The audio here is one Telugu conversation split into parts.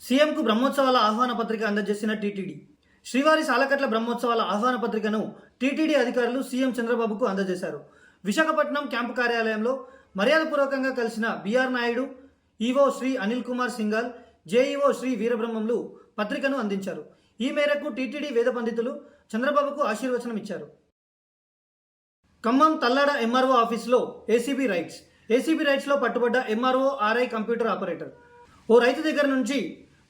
సీఎంకు బ్రహ్మోత్సవాల ఆహ్వాన పత్రిక అందజేసిన టీటీడీ. శ్రీవారి సాలకట్ల బ్రహ్మోత్సవాల ఆహ్వాన పత్రికను టీటీడీ అధికారులు సీఎం చంద్రబాబుకు అందజేశారు. విశాఖపట్నం క్యాంపు కార్యాలయంలో మర్యాదపూర్వకంగా కలిసిన BR Naidu, EO Shri Anil Kumar Singhal, JEO Shri వీరబ్రహ్మంలు పత్రికను అందించారు. ఈ మేరకు టీటీడీ వేద పండితులు చంద్రబాబుకు ఆశీర్వచనం ఇచ్చారు. ఖమ్మం తల్లాడ ఎంఆర్ఓ ఆఫీసులో ఏసీబీ రైట్స్లో పట్టుబడ్డ ఎంఆర్ఓ ఆర్ఐ కంప్యూటర్ ఆపరేటర్ ఓ రైతు దగ్గర నుంచి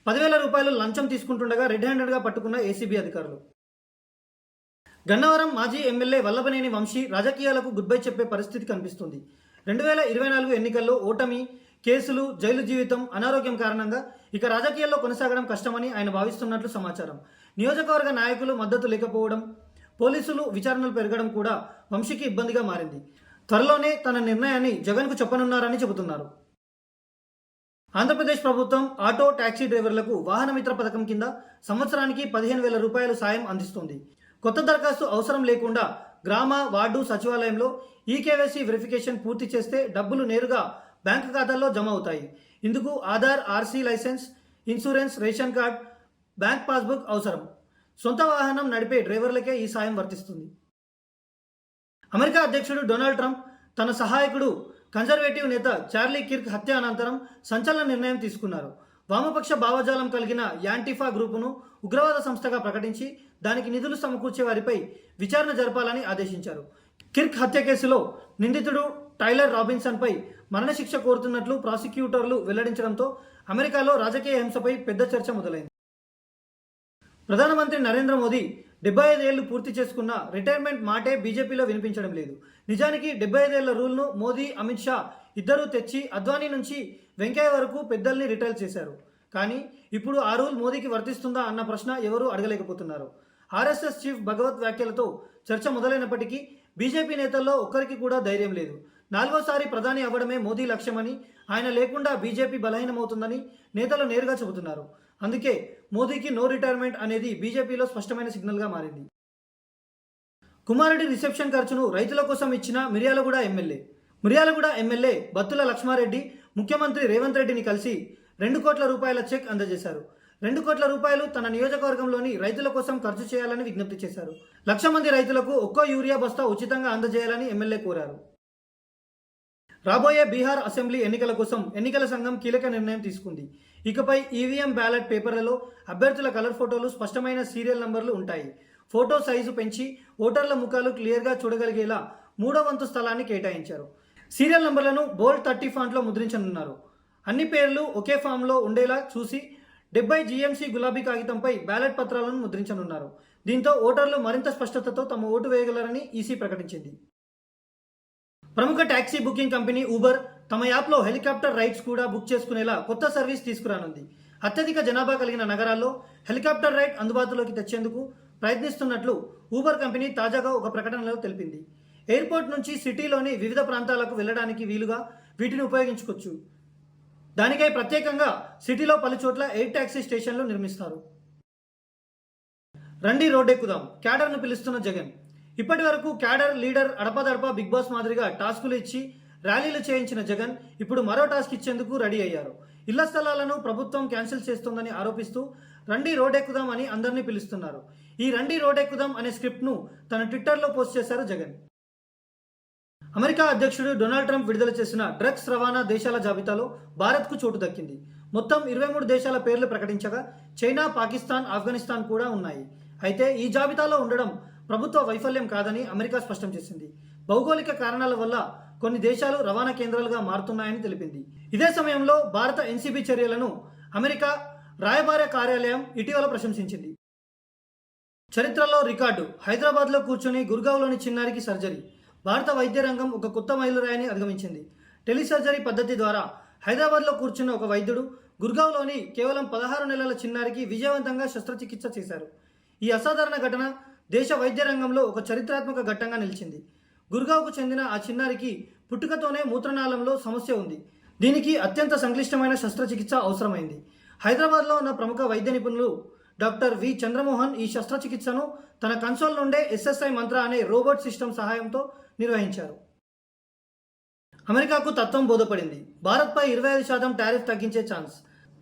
10,000 రూపాయలు లంచం తీసుకుంటుండగా రెడ్ హ్యాండెడ్గా పట్టుకున్న ఏసీబీ అధికారులు. గన్నవరం మాజీ ఎమ్మెల్యే వల్లభనేని వంశీ రాజకీయాలకు గుడ్ బై చెప్పే పరిస్థితి కనిపిస్తుంది. 2024 ఎన్నికల్లో ఓటమి, కేసులు, జైలు జీవితం, అనారోగ్యం కారణంగా ఇక రాజకీయాల్లో కొనసాగడం కష్టమని ఆయన భావిస్తున్నట్లు సమాచారం. నియోజకవర్గ నాయకులు మద్దతు లేకపోవడం, పోలీసులు విచారణలు పెరగడం కూడా వంశీకి ఇబ్బందిగా మారింది. త్వరలోనే తన నిర్ణయాన్ని జగన్కు చెప్పనున్నారని చెబుతున్నారు. ఆంధ్రప్రదేశ్ ప్రభుత్వం ఆటో, టాక్సీ డ్రైవర్లకు వాహన మిత్ర పథకం కింద సంవత్సరానికి 15,000 రూపాయలు సాయం అందిస్తుంది. కొత్త దరఖాస్తు అవసరం లేకుండా గ్రామ, వార్డు సచివాలయంలో ఈకేవైసీ వెరిఫికేషన్ పూర్తి చేస్తే డబ్బులు నేరుగా బ్యాంకు ఖాతాల్లో జమ అవుతాయి. ఇందుకు Aadhaar, RC licence, insurance, ration card, bank passbook అవసరం. సొంత వాహనం నడిపే డ్రైవర్లకే ఈ సాయం వర్తిస్తుంది. అమెరికా అధ్యక్షుడు డొనాల్డ్ ట్రంప్ తన సహాయకుడు కన్జర్వేటివ్ నేత చార్లీ కిర్క్ హత్య అనంతరం సంచలన నిర్ణయం తీసుకున్నారు. వామపక్ష భావజాలం కలిగిన యాంటిఫా గ్రూపును ఉగ్రవాద సంస్థగా ప్రకటించి దానికి నిధులు సమకూర్చే వారిపై విచారణ జరపాలని ఆదేశించారు. కిర్క్ హత్య కేసులో నిందితుడు టైలర్ రాబిన్సన్పై మరణశిక్ష కోరుతున్నట్లు ప్రాసిక్యూటర్లు వెల్లడించడంతో అమెరికాలో రాజకీయ హింసపై పెద్ద చర్చ మొదలైంది. ప్రధానమంత్రి నరేంద్ర మోదీ 75 ఏళ్లు పూర్తి చేసుకున్న రిటైర్మెంట్ మాటే బీజేపీలో వినిపించడం లేదు. నిజానికి 75 ఏళ్ల రూల్ను మోదీ, అమిత్ షా ఇద్దరూ తెచ్చి అద్వానీ నుంచి వెంకయ్య వరకు పెద్దల్ని రిటైర్ చేశారు. కానీ ఇప్పుడు ఆ రూల్ మోదీకి వర్తిస్తుందా అన్న ప్రశ్న ఎవరూ అడగలేకపోతున్నారు. ఆర్ఎస్ఎస్ చీఫ్ భగవత్ వ్యాఖ్యలతో చర్చ మొదలైనప్పటికీ బీజేపీ నేతల్లో ఒక్కరికి కూడా ధైర్యం లేదు. 4వసారి ప్రధాని అవ్వడమే మోదీ లక్ష్యమని, ఆయన లేకుండా బీజేపీ బలహీనమవుతుందని నేతలు నేరుగా చెబుతున్నారు. అందుకే మోదీకి నో రిటైర్మెంట్ అనేది బీజేపీలో స్పష్టమైన సిగ్నల్గా మారింది. కుమారుడి రిసెప్షన్ ఖర్చును రైతుల కోసం ఇచ్చిన మిర్యాలగూడ ఎమ్మెల్యే బత్తుల లక్ష్మారెడ్డి ముఖ్యమంత్రి రేవంత్ రెడ్డిని కలిసి 2 కోట్ల రూపాయల చెక్ అందజేశారు. 2 కోట్ల రూపాయలు తన నియోజకవర్గంలోని రైతుల కోసం ఖర్చు చేయాలని విజ్ఞప్తి చేశారు. 1,00,000 మంది రైతులకు ఒక్కో యూరియా బస్తా ఉచితంగా అందజేయాలని ఎమ్మెల్యే కోరారు. రాబోయే బీహార్ అసెంబ్లీ ఎన్నికల కోసం ఎన్నికల సంఘం కీలక నిర్ణయం తీసుకుంది. ఇకపై ఈవీఎం బ్యాలెట్ పేపర్లలో అభ్యర్థుల కలర్ ఫోటోలు, స్పష్టమైన సీరియల్ నంబర్లు ఉంటాయి. ఫోటో సైజు పెంచి ఓటర్ల ముఖాలు క్లియర్గా చూడగలిగేలా 3వ వంతు స్థలాన్ని కేటాయించారు. సీరియల్ నంబర్లను బోల్డ్ 30 ఫాంట్లో ముద్రించనున్నారు. అన్ని పేర్లు ఒకే ఫామ్లో ఉండేలా చూసి 70 జీఎంసీ గులాబీ కాగితంపై బ్యాలెట్ పత్రాలను ముద్రించనున్నారు. దీంతో ఓటర్లు మరింత స్పష్టతతో తమ ఓటు వేయగలరని ఈసీ ప్రకటించింది. ప్రముఖ ట్యాక్సీ బుకింగ్ కంపెనీ ఊబర్ తమ యాప్లో హెలికాప్టర్ రైడ్స్ కూడా బుక్ చేసుకునేలా కొత్త సర్వీస్ తీసుకురానుంది. అత్యధిక జనాభా కలిగిన నగరాల్లో హెలికాప్టర్ రైడ్ అందుబాటులోకి తెచ్చేందుకు ప్రయత్నిస్తున్నట్లు ఊబర్ కంపెనీ తాజాగా ఒక ప్రకటనలో తెలిపింది. ఎయిర్పోర్ట్ నుంచి సిటీలోని వివిధ ప్రాంతాలకు వెళ్లడానికి వీలుగా వీటిని ఉపయోగించుకోవచ్చు. దానికై ప్రత్యేకంగా సిటీలో పలుచోట్ల ఎయిర్ ట్యాక్సీ స్టేషన్లు నిర్మిస్తారు. రండి రోడ్డెక్కుదాం, క్యాడర్ను పిలుస్తున్న జగన్. ఇప్పటి వరకు క్యాడర్, లీడర్ అడపాదడపా బిగ్ బాస్ మాదిరిగా టాస్కులు ఇచ్చి ర్యాలీలు చేయించిన జగన్ ఇప్పుడు మరో టాస్క్ ఇచ్చేందుకు రెడీ అయ్యారు. ఇళ్ల స్థలాలను ప్రభుత్వం క్యాన్సిల్ చేస్తోందని ఆరోపిస్తూ రండి రోడ్డెక్కుదాం అని అందరినీ పిలుస్తున్నారు. ఈ రండి రోడ్డెక్కుదాం అనే స్క్రిప్ట్ను తన ట్విట్టర్లో పోస్ట్ చేశారు జగన్. అమెరికా అధ్యక్షుడు డొనాల్డ్ ట్రంప్ విడుదల చేసిన డ్రగ్స్ రవాణా దేశాల జాబితాలో భారత్కు చోటు దక్కింది. మొత్తం 23 దేశాల పేర్లు ప్రకటించగా చైనా, పాకిస్తాన్, ఆఫ్ఘనిస్తాన్ కూడా ఉన్నాయి. అయితే ఈ జాబితాలో ఉండడం ప్రభుత్వ వైఫల్యం కాదని అమెరికా స్పష్టం చేసింది. భౌగోళిక కారణాల వల్ల కొన్ని దేశాలు రవాణా కేంద్రాలుగా మారుతున్నాయని తెలిపింది. ఇదే సమయంలో భారత ఎన్సీబీ చర్యలను అమెరికా రాయబార కార్యాలయం ఇటీవల ప్రశంసించింది. చరిత్రలో రికార్డు, హైదరాబాద్లో కూర్చొని గుర్గావ్లోని చిన్నారికి సర్జరీ. భారత వైద్య రంగం ఒక కొత్త మైలురాయిని అధిగమించింది. టెలిసర్జరీ పద్ధతి ద్వారా హైదరాబాద్లో కూర్చున్న ఒక వైద్యుడు గుర్గావ్లోని కేవలం 16 నెలల చిన్నారికి విజయవంతంగా శస్త్రచికిత్స చేశారు. ఈ అసాధారణ ఘటన దేశ వైద్య రంగంలో ఒక చరిత్రాత్మక ఘట్టంగా నిలిచింది. గుర్గావ్కు చెందిన ఆ చిన్నారికి పుట్టుకతోనే మూత్రనాళంలో సమస్య ఉంది. దీనికి అత్యంత సంక్లిష్టమైన శస్త్రచికిత్స అవసరమైంది. హైదరాబాద్లో ఉన్న ప్రముఖ వైద్య నిపుణులు డాక్టర్ వి చంద్రమోహన్ ఈ శస్త్రచికిత్సను తన కన్సోల్ నుండే SSI మంత్ర అనే రోబోట్ సిస్టమ్ సహాయంతో నిర్వహించారు. అమెరికాకు తత్వం బోధపడింది. భారత్పై 25% టారిఫ్ తగ్గించే ఛాన్స్.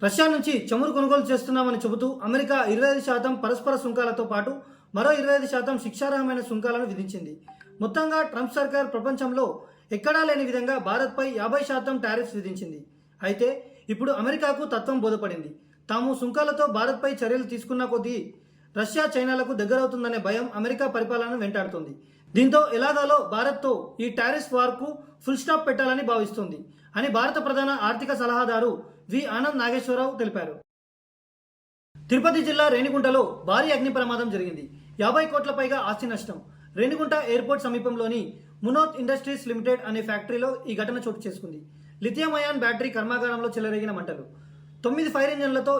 రష్యా నుంచి చమురు కొనుగోలు చేస్తున్నామని చెబుతూ అమెరికా 25% పరస్పర సుంకాలతో పాటు మరో 25% శిక్షార్హమైన సుంకాలను విధించింది. మొత్తంగా ట్రంప్ సర్కార్ ప్రపంచంలో ఎక్కడా లేని విధంగా భారత్పై 50% టారిఫ్స్ విధించింది. అయితే ఇప్పుడు అమెరికాకు తత్వం బోధపడింది. తాము సుంకాలతో భారత్పై చర్యలు తీసుకున్న కొద్దీ రష్యా చైనాలకు దగ్గరవుతుందనే భయం అమెరికా పరిపాలనను వెంటాడుతుంది. దీంతో ఎలాగాలో భారత్తో ఈ టారిఫ్ వార్కు ఫుల్ స్టాప్ పెట్టాలని భావిస్తోంది అని భారత ప్రధాన ఆర్థిక సలహాదారు వి ఆనంద్ నాగేశ్వరరావు తెలిపారు. తిరుపతి జిల్లా రేణిగుంటలో భారీ అగ్ని ప్రమాదం జరిగింది. 50 కోట్ల పైగా ఆస్తి నష్టం. రేణిగుంట ఎయిర్పోర్ట్ సమీపంలోని మునోత్ ఇండస్ట్రీస్ లిమిటెడ్ అనే ఫ్యాక్టరీలో ఈ ఘటన చోటు చేసుకుంది. లిథియం అయాన్ బ్యాటరీ కర్మాగారంలో చెలరేగిన మంటలు. 9 ఫైర్ ఇంజన్లతో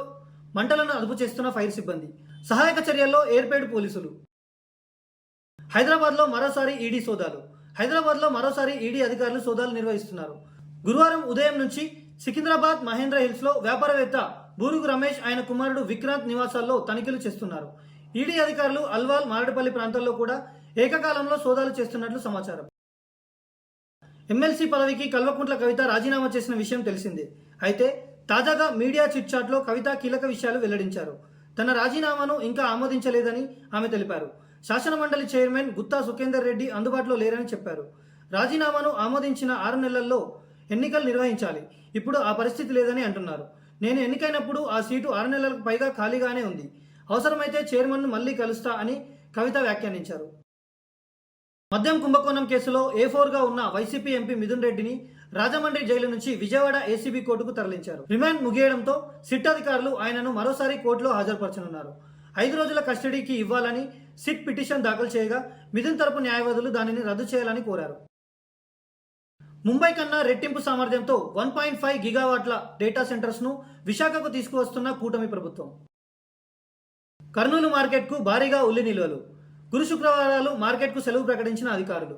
మంటలను అదుపు చేస్తున్న ఫైర్ సిబ్బంది. సహాయక చర్యల్లో ఏర్పేడు పోలీసులు. హైదరాబాద్లో మరోసారి ఈడీ సోదాలు. హైదరాబాద్లో మరోసారి ఈడీ అధికారులు సోదాలు నిర్వహిస్తున్నారు. గురువారం ఉదయం నుంచి సికింద్రాబాద్ మహేంద్ర హిల్స్లో వ్యాపారవేత్త బూరుగు రమేష్ ఆయన కుమారుడు విక్రాంత్ నివాసాల్లో తనిఖీలు చేస్తున్నారు. ఈడీ అధికారులు అల్వాల్, మారడపల్లి ప్రాంతాల్లో కూడా ఏకకాలంలో సోదాలు చేస్తున్నట్లు సమాచారం. ఎమ్మెల్సీ పదవికి కల్వకుంట్ల కవిత రాజీనామా చేసిన విషయం తెలిసిందే. అయితే తాజాగా మీడియా చిట్ చాట్లో కవిత కీలక విషయాలు వెల్లడించారు. తన రాజీనామాను ఇంకా ఆమోదించలేదని ఆమె తెలిపారు. శాసనమండలి చైర్మన్ గుత్తా సుఖేందర్ రెడ్డి అందుబాటులో లేరని చెప్పారు. రాజీనామాను ఆమోదించిన 6 నెలల్లో ఎన్నికలు నిర్వహించాలి. ఇప్పుడు ఆ పరిస్థితి లేదని అంటున్నారు. నేను ఎన్నికైనప్పుడు ఆ సీటు 6 నెలలకు పైగా ఖాళీగానే ఉంది. అవసరమైతే చైర్మన్ను మళ్లీ కలుస్తా అని కవిత వ్యాఖ్యానించారు. మద్యం కుంభకోణం కేసులో A4గా ఉన్న వైసీపీ ఎంపీ మిథున్ రెడ్డిని రాజమండ్రి జైలు నుంచి విజయవాడ ఏసీబీ కోర్టుకు తరలించారు. రిమాండ్ ముగియడంతో సిట్ అధికారులు ఆయనను మరోసారి కోర్టులో హాజరుపరచనున్నారు. 5 రోజుల కస్టడీకి ఇవ్వాలని సిట్ పిటిషన్ దాఖలు చేయగా మిథున్ తరపు న్యాయవాదులు దానిని రద్దు చేయాలని కోరారు. ముంబై కన్నా రెట్టింపు సామర్థ్యంతో 1.5 గిగావాట్ల డేటా సెంటర్స్ను విశాఖకు తీసుకువస్తున్న కూటమి ప్రభుత్వం. కర్నూలు మార్కెట్కు భారీగా ఉల్లి నిల్వలు. గురు శుక్రవారాలు మార్కెట్కు సెలవు ప్రకటించిన అధికారులు.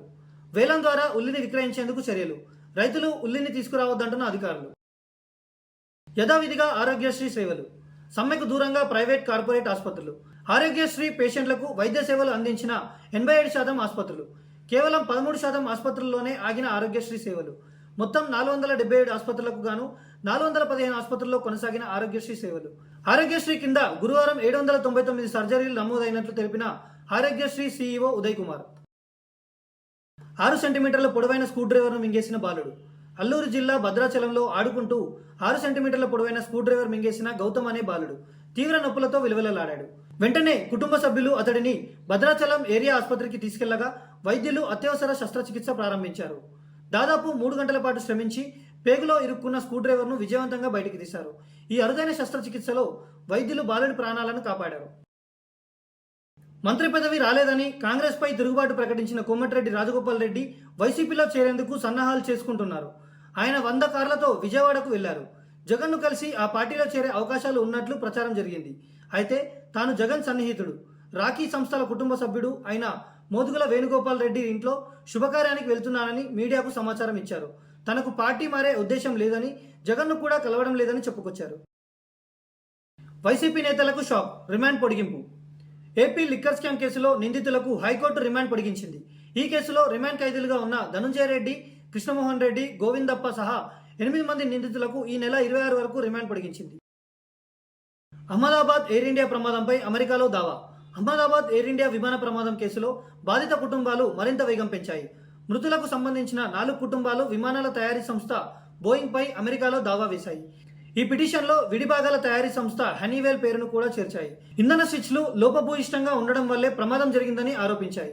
వేలం ద్వారా ఉల్లిని విక్రయించేందుకు చర్యలు. రైతులు ఉల్లిని తీసుకురావద్దంటున్న అధికారులు. యథావిధిగా ఆరోగ్యశ్రీ సేవలు. సమ్మెకు దూరంగా ప్రైవేట్, కార్పొరేట్ ఆసుపత్రులు. ఆరోగ్యశ్రీ పేషెంట్లకు వైద్య సేవలు అందించిన 87% ఆసుపత్రులు. కేవలం 13% ఆసుపత్రుల్లోనే ఆగిన ఆరోగ్యశ్రీ సేవలు. మొత్తం 477 ఆసుపత్రులకు గాను 415 ఆసుపత్రుల్లో కొనసాగిన ఆరోగ్యశ్రీ సేవలు. ఆరోగ్యశ్రీ కింద గురువారం 799 సర్జరీలు నమోదైనట్లు తెలిపిన ఆరోగ్యశ్రీ సీఈఓ ఉదయ్ కుమార్. 6 సెంటీమీటర్ల పొడవైన స్క్రూ డ్రైవర్ను మింగేసిన బాలుడు. అల్లూరు జిల్లా భద్రాచలంలో ఆడుకుంటూ 6 సెంటీమీటర్ల పొడవైన స్క్రూ డ్రైవర్ మింగేసిన గౌతమ్ అనే బాలుడు తీవ్ర నొప్పులతో విలవిలలాడాడు. వెంటనే కుటుంబ సభ్యులు అతడిని భద్రాచలం ఏరియా ఆసుపత్రికి తీసుకెళ్లగా వైద్యులు అత్యవసర శస్త్రచికిత్స ప్రారంభించారు. దాదాపు 3 గంటల పాటు శ్రమించి పేగులో ఇరుక్కున్న స్క్రూ డ్రైవర్ను విజయవంతంగా బయటికి తీశారు. ఈ అరుదైన శస్త్రచికిత్సలో వైద్యులు బాలుడి ప్రాణాలను కాపాడారు. మంత్రి పదవి రాలేదని కాంగ్రెస్పై తిరుగుబాటు ప్రకటించిన కోమటిరెడ్డి రాజగోపాల్ రెడ్డి వైసీపీలో చేరేందుకు సన్నాహాలు చేసుకుంటున్నారు. ఆయన 100 కార్లతో విజయవాడకు వెళ్లారు. జగన్ను కలిసి ఆ పార్టీలో చేరే అవకాశాలు ఉన్నట్లు ప్రచారం జరిగింది. అయితే తాను జగన్ సన్నిహితుడు, రాఖీ సంస్థల కుటుంబ సభ్యుడు అయిన మోదుగుల వేణుగోపాల్ రెడ్డి ఇంట్లో శుభకార్యానికి వెళ్తున్నానని మీడియాకు సమాచారం ఇచ్చారు. తనకు పార్టీ మారే ఉద్దేశం లేదని, జగన్ను కూడా కలవడం లేదని చెప్పుకొచ్చారు. వైసీపీ నేతలకు షాక్. రిమాండ్ పొడిగింపు. ఏపీ లిక్కర్ స్కామ్ కేసులో నిందితులకు హైకోర్టు రిమాండ్ పొడిగించింది. ఈ కేసులో రిమాండ్ ఖైదీలుగా ఉన్న ధనుంజయ రెడ్డి, కృష్ణమోహన్ రెడ్డి, గోవిందప్ప సహా 8 మంది నిందితులకు ఈ నెల 26 వరకు రిమాండ్ పొడిగించింది. అహ్మదాబాద్ ఎయిర్ ఇండియా ప్రమాదంపై అమెరికాలో దావా. అహ్మదాబాద్ ఎయిర్ ఇండియా విమాన ప్రమాదం కేసులో బాధిత కుటుంబాలు మరింత వేగం పెంచాయి. మృతులకు సంబంధించిన 4 కుటుంబాలు విమానాల తయారీ సంస్థ బోయింగ్పై అమెరికాలో దావా వేశాయి. ఈ పిటిషన్లో విడిభాగాల తయారీ సంస్థ హనీవెల్ పేరును కూడా చేర్చాయి. ఇంధన స్విచ్లు లోపభూయిష్టంగా ఉండడం వల్లే ప్రమాదం జరిగిందని ఆరోపించాయి.